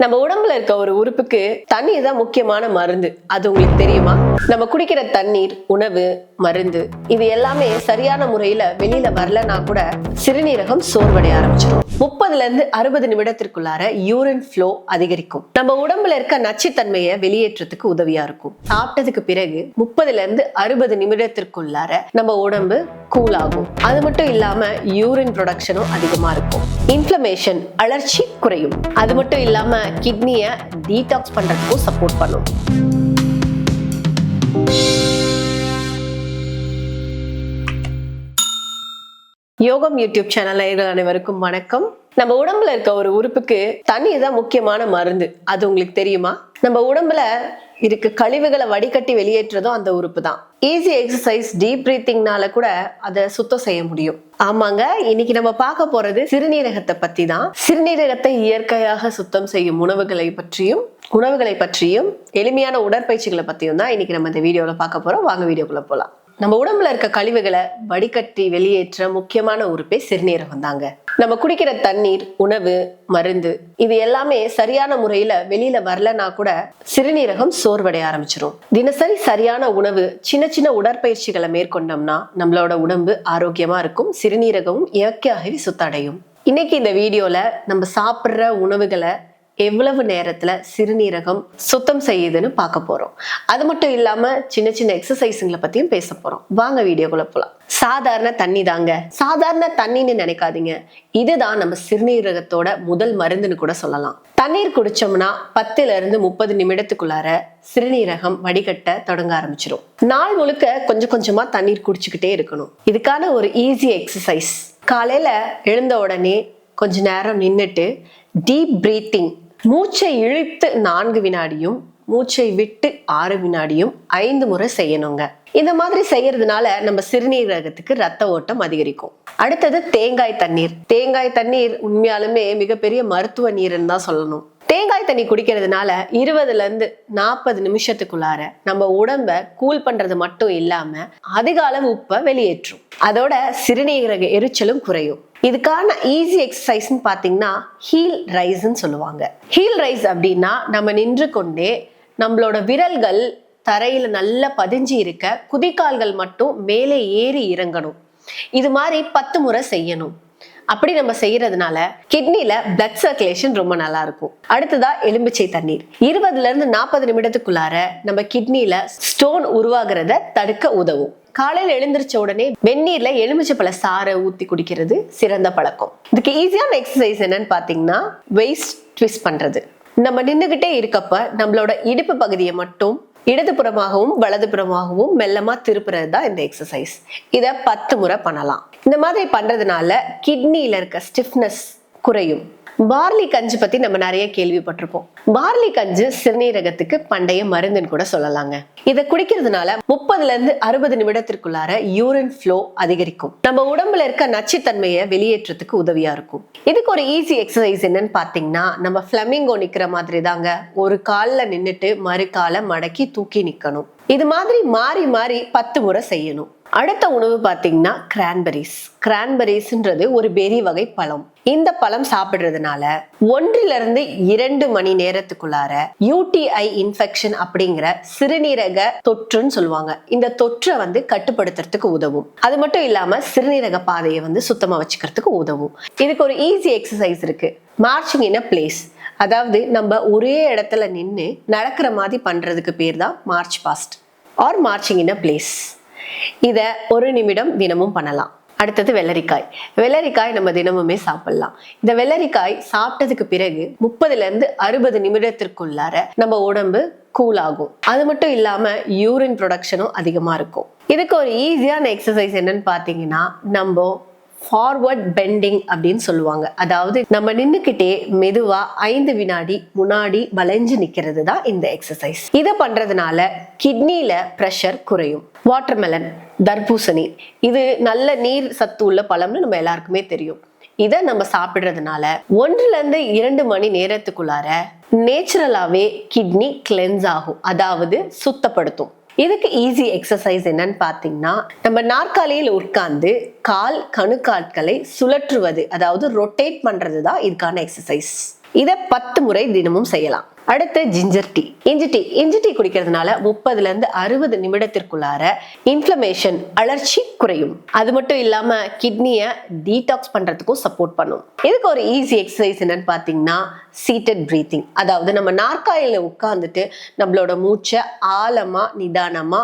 நம்ம உடம்புல இருக்க ஒரு உறுப்புக்கு தண்ணீர் தான் முக்கியமான மருந்து. அது உங்களுக்கு தெரியுமா? நம்ம குடிக்கிற தண்ணீர், உணவு, மருந்து இது எல்லாமே சரியான முறையில வெளியில வரலன்னா கூட சிறுநீரகம் சோர்வடைய ஆரம்பிச்சிடும். 30ல இருந்து 60 நிமிடத்திற்குள்ளார யூரின் ஃப்ளோ அதிகரிக்கும். நம்ம உடம்புல இருக்க நச்சுத்தன்மையை வெளியேற்றத்துக்கு உதவியா இருக்கும். சாப்பிட்டதுக்கு பிறகு 30ல இருந்து 60 நிமிடத்திற்குள்ளார நம்ம உடம்பு கூல் ஆகும். அது மட்டும் இல்லாம யூரின் ப்ரொடக்ஷனும் அதிகமா இருக்கும். இன்ஃப்ளமேஷன், அழற்சி குறையும். அது மட்டும் இல்லாம கிட்னியை டீடாக்ஸ் பண்றதுக்கும் சப்போர்ட் பண்ணும். யோகம் யூடியூப் சேனல் அனைவருக்கும் வணக்கம். நம்ம உடம்புல இருக்க ஒரு உறுப்புக்கு தண்ணீர் தான் முக்கியமான மருந்து. அது உங்களுக்கு தெரியுமா? நம்ம உடம்புல இருக்க கழிவுகளை வடிகட்டி வெளியேற்றதும் அந்த உறுப்பு தான். ஈஸி எக்ஸசைஸ், டீப் பிரீத்திங்னால கூட அதை சுத்தம் செய்ய முடியும். ஆமாங்க, இன்னைக்கு நம்ம பார்க்க போறது சிறுநீரகத்தை பத்தி தான். சிறுநீரகத்தை இயற்கையாக சுத்தம் செய்யும் உணவுகளை பற்றியும் எளிமையான உடற்பயிற்சிகளை பத்தியும் தான் இன்னைக்கு நம்ம இந்த வீடியோல பார்க்க போறோம். வாங்க வீடியோக்குள்ள போலாம். நம்ம உடம்புல இருக்க கழிவுகளை வடிகட்டி வெளியேற்ற முக்கியமான உறுப்பே சிறுநீரகம் தாங்க. நம்ம குடிக்கிற தண்ணீர், உணவு, மருந்து இது எல்லாமே சரியான முறையில வெளியில வரலன்னா கூட சிறுநீரகம் சோர்வடைய ஆரம்பிச்சிடும். தினசரி சரியான உணவு, சின்ன சின்ன உடற்பயிற்சிகளை மேற்கொண்டோம்னா நம்மளோட உடம்பு ஆரோக்கியமா இருக்கும். சிறுநீரகமும் இயற்கையாகவே சுத்தடையும். இன்னைக்கு இந்த வீடியோல நம்ம சாப்பிடுற உணவுகளை எவ்வளவு நேரத்துல சிறுநீரகம் சுத்தம் செய்யுதுன்னு பார்க்க போறோம். அது மட்டும் இல்லாம சின்ன சின்ன எக்ஸசைஸ்களை பத்தியும் பேச போறோம். வாங்க வீடியோக்குள்ள போலாம். சாதாரண தண்ணி தாங்க. சாதாரண தண்ணின்னு நினைக்காதீங்க. இதுதான் நம்ம சிறுநீரகத்தோட முதல் மருந்துன்னு கூட சொல்லலாம். தண்ணீர் குடிச்சோம்னா 10ல இருந்து 30 நிமிடத்துக்குள்ளார சிறுநீரகம் வடிகட்ட தொடங்க ஆரம்பிச்சிடும். நாள் முழுக்க கொஞ்சம் கொஞ்சமா தண்ணீர் குடிச்சுக்கிட்டே இருக்கணும். இதுக்கான ஒரு ஈஸி எக்ஸசைஸ். காலையில எழுந்த உடனே கொஞ்ச நேரம் நின்னுட்டு டீப் பிரீத்திங், மூச்சை இழுத்து 4 வினாடியும் மூச்சை விட்டு 6 வினாடியும் 5 முறை செய்யணுங்க. இந்த மாதிரி செய்யறதுனால நம்ம சிறுநீரகத்துக்கு ரத்த ஓட்டம் அதிகரிக்கும். அடுத்தது தேங்காய் தண்ணீர். தேங்காய் தண்ணீர் உண்மையாலுமே மிகப்பெரிய மருத்துவ நீர்ன்னு தான் சொல்லணும். தேங்காய் தண்ணி குடிக்கிறதுனால 20ல இருந்து 40 நிமிஷத்துக்குள்ளார நம்ம உடம்ப கூல் பண்றது மட்டும் இல்லாம அதிக அளவு உப்பை வெளியேற்றும். அதோட சிறுநீரக எரிச்சலும் குறையும். இதுக்கான ஈஸி எக்ஸசைஸ்ன்னு பாத்தீங்கன்னா ஹீல் ரைஸ்ன்னு சொல்லுவாங்க. ஹீல் ரைஸ் அப்படின்னா நம்ம நின்று கொண்டே நம்மளோட விரல்கள் தரையில நல்லா பதிஞ்சு இருக்க, குதிகால்கள் மட்டும் மேலே ஏறி இறங்கணும். இது மாதிரி 10 முறை செய்யணும். அப்படி நம்ம செய்யறதுனால கிட்னில பிளட் சர்க்குலேஷன் ரொம்ப நல்லா இருக்கும். அடுத்ததா எலுமிச்சை தண்ணீர். 20ல இருந்து 40 நிமிடத்துக்குள்ளார நம்ம கிட்னில ஸ்டோன் உருவாகிறத தடுக்க உதவும். காலையில எழுந்திரிச்ச உடனே வெந்நீர்ல எலுமிச்சை பழ சாறை ஊத்தி குடிக்கிறது சிறந்த பழக்கம். இதுக்கு ஈஸியான எக்ஸசைஸ் என்னன்னு பாத்தீங்கன்னா வெயிஸ்ட் ட்விஸ்ட் பண்றது. நம்ம நின்னுகிட்டே இருக்கப்ப நம்மளோட இடுப்பு பகுதியை மட்டும் இடதுபுறமாகவும் வலதுபுறமாகவும் மெல்லமா திருப்புறது தான் இந்த எக்ஸசைஸ். இதை 10 முறை பண்ணலாம். இந்த மாதிரி பண்றதுனால கிட்னில இருக்க ஸ்டிஃப்னஸ் குறையும். பார்லி கஞ்சி பத்தி நம்ம நிறைய கேள்விப்பட்டிருப்போம். பார்லி கஞ்சி சிறுநீரகத்துக்கு பண்டைய மருந்துன்னு கூட சொல்லலாங்க. இதை குடிக்கிறதுனால 30ல இருந்து 60 நிமிடத்திற்குள்ளார யூரின் ஃப்ளோ அதிகரிக்கும். நம்ம உடம்புல இருக்க நச்சுத்தன்மையை வெளியேற்றத்துக்கு உதவியா இருக்கும். இதுக்கு ஒரு ஈஸி எக்ஸசைஸ் என்னன்னு பாத்தீங்கன்னா நம்ம ஃபிளமிங்கோ நிக்கிற மாதிரி தாங்க. ஒரு கால்ல நின்னுட்டு மறு காலை மடக்கி தூக்கி நிக்கணும். இது மாதிரி மாறி மாறி 10 முறை செய்யணும். அடுத்த உணவு பாத்தீங்கன்னா கிரான்பெரிஸ். கிரான்பெரிஸ்ன்றது ஒரு பெரி வகை பழம். இந்த பழம் சாப்பிடுறதுனால 1ல இருந்து 2 மணி நேரத்துக்குள்ளார UTI இன்ஃபெக்ஷன் அப்படிங்கிற சிறுநீரக தொற்றுன்னு சொல்லுவாங்க. இந்த தொற்றை கட்டுப்படுத்துறதுக்கு உதவும். அது மட்டும் இல்லாம சிறுநீரக பாதையை சுத்தமா வச்சுக்கிறதுக்கு உதவும். இதுக்கு ஒரு ஈஸி எக்ஸசைஸ் இருக்கு. Marching in a place. அதாவது நம்ம ஒரே இடத்துல நின்று நடக்கிற மாதிரி பண்றதுக்கு பேர் தான் march past or marching in a place. இத 1 நிமிடம் தினமும் பண்ணலாம். அடுத்தது வெள்ளரிக்காய். வெள்ளரிக்காய் நம்ம தினமுமே சாப்பிடலாம். இந்த வெள்ளரிக்காய் சாப்பிட்டதுக்கு பிறகு 30ல இருந்து 60 நிமிடத்திற்குள்ளார நம்ம உடம்பு கூல் ஆகும். அது மட்டும் இல்லாம யூரின் ப்ரொடக்ஷனும் அதிகமா இருக்கும். இதுக்கு ஒரு ஈஸியான எக்ஸசைஸ் என்னன்னு பாத்தீங்கன்னா நம்ம ஃபார்வர்ட் பெண்டிங் அப்படின்னு சொல்லுவாங்க. அதாவது நம்ம நின்னுக்கிட்டே மெதுவா 5 வினாடி முன்னாடி வளைஞ்சு நிக்கிறது தான் இந்த எக்ஸசைஸ். இதை பண்றதுனால கிட்னில பிரஷர் குறையும். வாட்டர்மெலன், தர்பூசணி இது நல்ல நீர் சத்து உள்ள பழம்னு நம்ம எல்லாருக்குமே தெரியும். இதை நம்ம சாப்பிடுறதுனால 1ல இருந்து 2 மணி நேரத்துக்குள்ளார நேச்சுரலாவே கிட்னி கிளென்ஸ் ஆகும், அதாவது சுத்தப்படுத்தும். இதுக்கு ஈஸி எக்ஸசைஸ் என்னன்னு பாத்தீங்கன்னா நம்ம நாற்காலியில் உட்கார்ந்து கால் கணுக்கால்களை சுழற்றுவது, அதாவது ரொட்டேட் பண்றது தான் இதுக்கான எக்ஸசைஸ். இதை 10 முறை தினமும் செய்யலாம். அடுத்து ஜிஞ்சர் டீ. இஞ்சி டீ குடிக்கிறதுனால 30ல இருந்து 60 நிமிடத்திற்குள்ளார இன்ஃப்ளமேஷன் அழற்சி குறையும். அது மட்டும் இல்லாம கிட்னியை டீடாக்ஸ் பண்றதுக்கும் சப்போர்ட் பண்ணும். இதுக்கு ஒரு ஈஸி எக்ஸசைஸ் என்னன்னு பாத்தீங்கன்னா சீட்டட் பிரீத்திங். அதாவது நம்ம நாற்காலியில உட்கார்ந்துட்டு நம்மளோட மூச்சை ஆழமா நிதானமா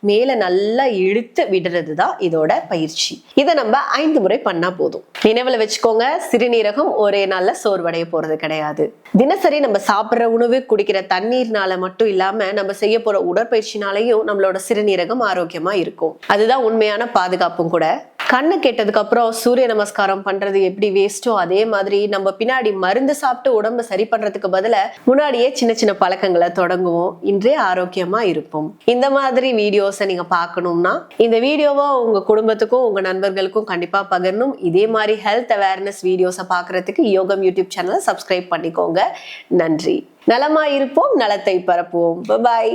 மேல நல்லா இழுத்து விடுறது தான் இதோட பயிற்சி. இதை நம்ம 5 முறை பண்ணா போதும். நினைவுல வச்சுக்கோங்க, சிறுநீரகம் ஒரே நாள்ல சோர்வடைய போறது கிடையாது. தினசரி நம்ம சாப்பிடுற உணவு, குடிக்கிற தண்ணீர்னால மட்டும் இல்லாம நம்ம செய்ய போற உடற்பயிற்சினாலையும் நம்மளோட சிறுநீரகம் ஆரோக்கியமா இருக்கும். அதுதான் உண்மையான பாதுகாப்பும் கூட. கண்ணு கேட்டதுக்கு அப்புறம் சூரிய நமஸ்காரம் பண்றது எப்படி வேஸ்டோ அதே மாதிரி நம்ம பின்னாடி மருந்து சாப்பிட்டு உடம்ப சரி பண்றதுக்கு பதிலா முன்னாடியே சின்ன சின்ன பழக்கங்களை தொடங்குவோம். இன்றே ஆரோக்கியமா இருப்போம். இந்த மாதிரி வீடியோஸை நீங்க பார்க்கணும்னா இந்த வீடியோவை உங்க குடும்பத்துக்கும் உங்க நண்பர்களுக்கும் கண்டிப்பா பகிரணும். இதே மாதிரி ஹெல்த் அவேர்னஸ் வீடியோஸை பார்க்கறதுக்கு யோகம் யூடியூப் சேனலை சப்ஸ்கிரைப் பண்ணிக்கோங்க. நன்றி. நலமாய் இருப்போம், நலத்தை பரப்புவோம். பாய்.